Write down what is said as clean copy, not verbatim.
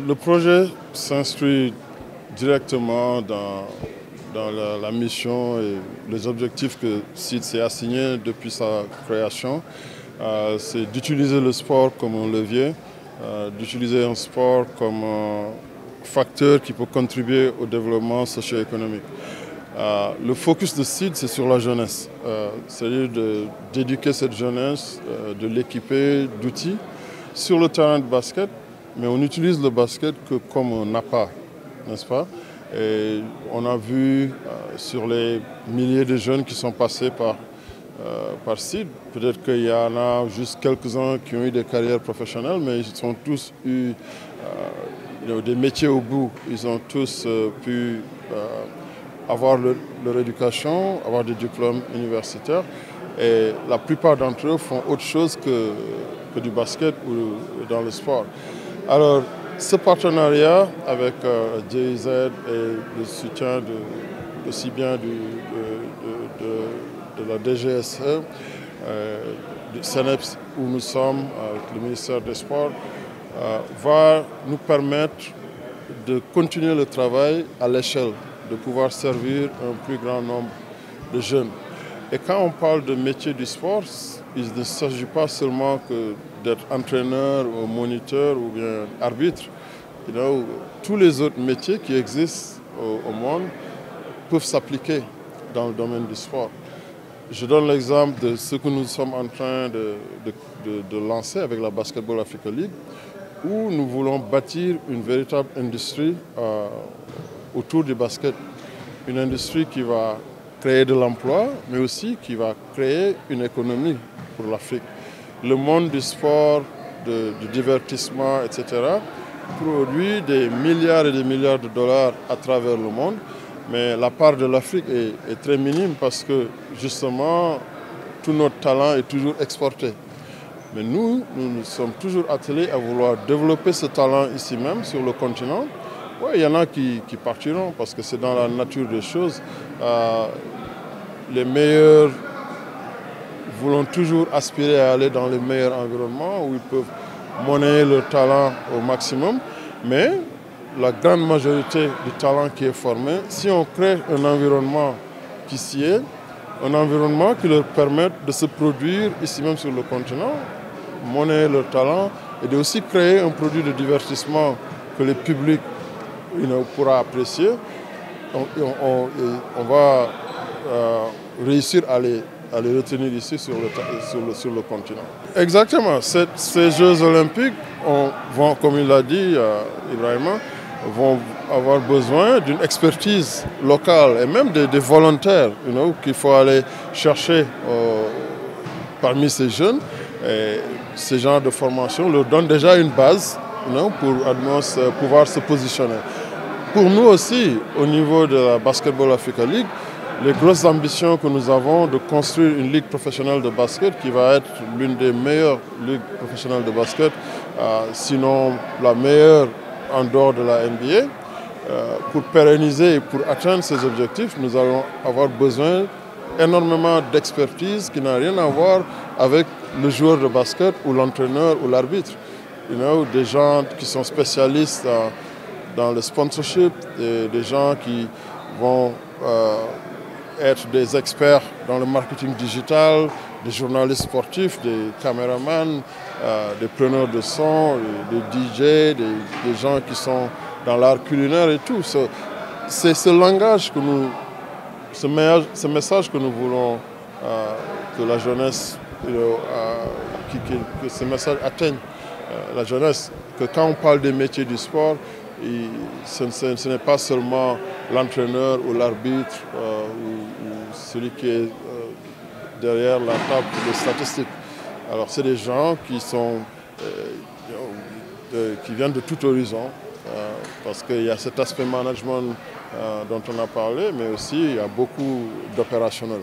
Le projet s'inscrit directement dans la mission et les objectifs que SEED s'est assigné depuis sa création. C'est d'utiliser le sport comme un levier, d'utiliser un sport comme un facteur qui peut contribuer au développement socio-économique. Le focus de SEED, c'est sur la jeunesse, c'est-à-dire d'éduquer cette jeunesse, de l'équiper d'outils sur le terrain de basket, mais on utilise le basket que comme un appât, n'est-ce pas? Et on a vu sur les milliers de jeunes qui sont passés par SEED, peut-être qu'il y en a juste quelques-uns qui ont eu des carrières professionnelles, mais ils ont tous eu des métiers au bout. Ils ont tous pu avoir leur éducation, avoir des diplômes universitaires. Et la plupart d'entre eux font autre chose que du basket ou dans le sport. Alors, ce partenariat avec GIZ et le soutien aussi bien de la DGSE, du CNEPS où nous sommes, avec le ministère des Sports, va nous permettre de continuer le travail à l'échelle, de pouvoir servir un plus grand nombre de jeunes. Et quand on parle de métier du sport, il ne s'agit pas seulement d'être entraîneur ou moniteur ou bien arbitre. Tous les autres métiers qui existent au monde peuvent s'appliquer dans le domaine du sport. Je donne l'exemple de ce que nous sommes en train de lancer avec la Basketball Africa League, où nous voulons bâtir une véritable industrie autour du basket. Une industrie qui va créer de l'emploi, mais aussi qui va créer une économie pour l'Afrique. Le monde du sport, du divertissement, etc., produit des milliards et des milliards de dollars à travers le monde, mais la part de l'Afrique est très minime parce que justement, tout notre talent est toujours exporté. Mais nous sommes toujours attelés à vouloir développer ce talent ici même, sur le continent. Oui, il y en a qui partiront parce que c'est dans la nature des choses. Les meilleurs voulont toujours aspirer à aller dans les meilleurs environnements où ils peuvent monnayer leur talent au maximum. Mais la grande majorité du talent qui est formé, si on crée un environnement qui s'y est, un environnement qui leur permette de se produire ici même sur le continent, monnayer leur talent et de aussi créer un produit de divertissement que le public pourra apprécier, on va réussir à les retenir ici sur le continent. Exactement. Ces Jeux olympiques vont, comme il l'a dit, Ibrahima, vont avoir besoin d'une expertise locale et même des volontaires qu'il faut aller chercher parmi ces jeunes. Et ces genres de formation leur donnent déjà une base pour pouvoir se positionner. Pour nous aussi, au niveau de la Basketball Africa League, les grosses ambitions que nous avons de construire une ligue professionnelle de basket qui va être l'une des meilleures ligues professionnelles de basket, sinon la meilleure en dehors de la NBA. Pour pérenniser et pour atteindre ces objectifs, nous allons avoir besoin énormément d'expertise qui n'a rien à voir avec le joueur de basket ou l'entraîneur ou l'arbitre. Des gens qui sont spécialistes dans le sponsorship, des gens qui vont être des experts dans le marketing digital, des journalistes sportifs, des caméramans, des preneurs de son, des DJ, des gens qui sont dans l'art culinaire et tout. C'est ce langage ce message que nous voulons que la jeunesse, que ce message atteigne la jeunesse, que quand on parle des métiers du sport, ce n'est pas seulement l'entraîneur ou l'arbitre ou celui qui est derrière la table des statistiques. Alors c'est des gens qui viennent de tout horizon, parce qu'il y a cet aspect management dont on a parlé, mais aussi il y a beaucoup d'opérationnel.